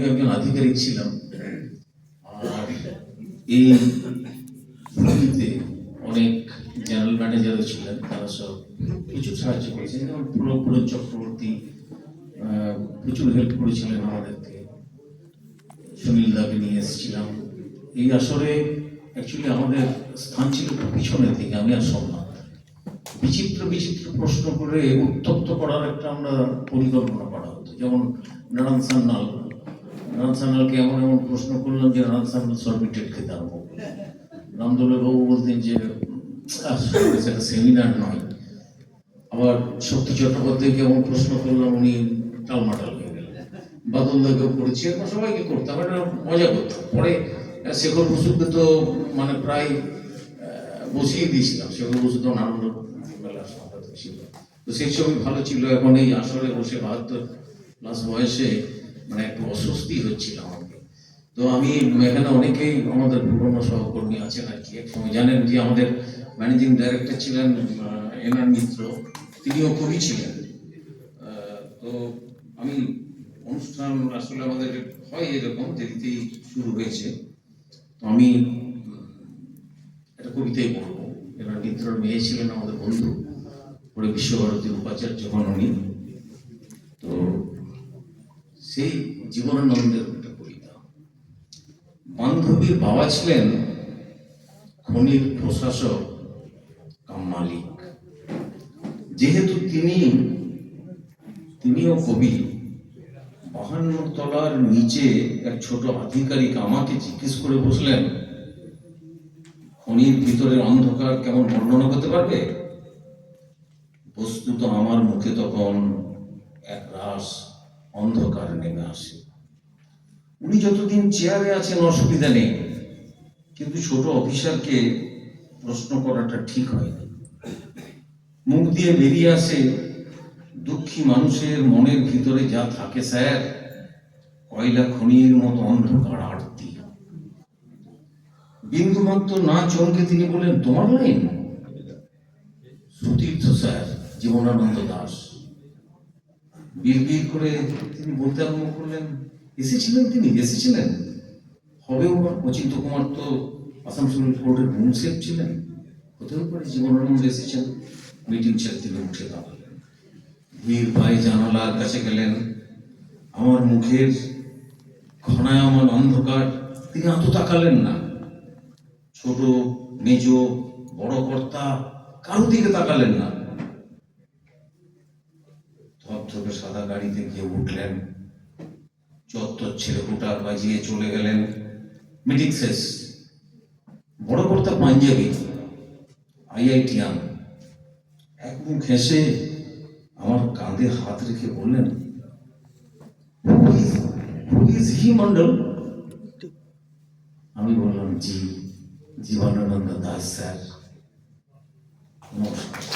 একজন আধিকারিক ছিলাম, আর এই ভূমিতে অনেক জেনারেল ম্যানেজারও ছিলেন, তারা সব প্রচুর সাহায্য করেছেন। যেমন পুরন চক্রবর্তী প্রচুর হেল্প করেছিলেন আমাদেরকে, সুনীল দাকে নিয়ে এসেছিলাম। এই আসরে অ্যাকচুয়ালি আমাদের স্থান ছিল একটু পিছনের দিকে, আমি আর সোমনাথ। বিচিত্র বিচিত্র প্রশ্ন করে উত্তপ্ত করার একটা আমরা পরিকল্পনা করা হতো। যেমন নারায়ণ সান্যালকে এমন এমন প্রশ্ন করলাম যে নারায়ণ সান্যাল সরবিটেড খেতে আরম্ভ করলেন। রামদোলাই বাবু বলতেন যে সেটা সেমিনার নয়। আবার শক্তি চট্টোপাধ্যায়কে এমন প্রশ্ন করলাম, উনি টালমাটাল হয়ে গেলেন। বাদলদাকেও করেছি, এরকম সবাইকে করতাম, এটা মজা করতাম। পরে শেখর বসুকে তো মানে প্রায় বসিয়ে দিয়েছিলাম। শেখর বসু তো আনন্দ মেলার সম্পাদক ছিল, তো সেই ছবি ভালো ছিল। এখন এই আসরে বসে 72+ বয়সে মানে একটু অস্বস্তি হচ্ছিল আমাকে। তো আমি এখানে অনেকেই আমাদের পুরনো সহকর্মী আছেন আর কি। এক সময় জানেন যে আমাদের ম্যানেজিং ডাইরেক্টর ছিলেন এনআর মিত্র, তিনিও কবি ছিলেন। তো আমি অনুষ্ঠান আসলে আমাদের হয় এরকম দেরিতেই শুরু হয়েছে, তো আমি একটা কবিতাই বলবো। এনার মিত্রর মেয়ে ছিলেন আমাদের বন্ধু, পরে বিশ্বভারতীর উপাচার্য হন উনি। তো সেই জীবনানন্দের একটা কবিতা। বান্ধবীর বাবা ছিলেন খনির প্রশাসক কাম মালিক। যেহেতু তিনিও কবি, 52 তলার নিচে এক ছোট আধিকারিক আমাকে জিজ্ঞেস করে বসলেন, খনির ভিতরের অন্ধকার কেমন বর্ণনা করতে পারবে? বস্তুত আমার মুখে তখন এক রাস অন্ধকার নেমে আসে। উনি যতদিন চেয়ারে আছেন অসুবিধা নেই, কিন্তু ছোট অফিসারকে প্রশ্ন করাটা ঠিক হয়নি। মুখ দিয়ে বেরিয়ে আসে, দুঃখী মানুষের মনের ভিতরে যা থাকে স্যার, কয়লা খনির মতো অন্ধকার আরতি। বিন্দুমাত্র না চমকে তিনি বলেন, তোমার লাইন? সুতীর্থ স্যার, জীবনানন্দ দাস। বিড় করে তিনি বলতে আরম্ভ করলেন, এসেছিলেন হবেও বা। অচিন্ত কুমার তো আসানসোল কোর্টের মুন্সেফ ছিলেন, হতেও পারে জীবনানন্দ এসেছেন। মিটিং ছেড়ে তিনি উঠে দাঁড়ালেন, ভিড় পায়ে জানালার কাছে গেলেন। আমার মুখের ঘনায়মান অন্ধকার তিনি এত তাকালেন না। ছোট মেজ বড় কর্তা কারো দিকে তাকালেন না। ধপধপে সাদা গাড়িতে গিয়ে উঠলেন, চত্বর ছেড়ে হুটার বাজিয়ে চলে গেলেন। মিটিং শেষ। বড় কর্তা পাঞ্জাবি, IITian, এক মুখ হেসে আমার কাঁধে হাত রেখে বললেন, মন্ডল? আমি বললাম, জি, জীবনানন্দ দাস স্যার, নমস্কার।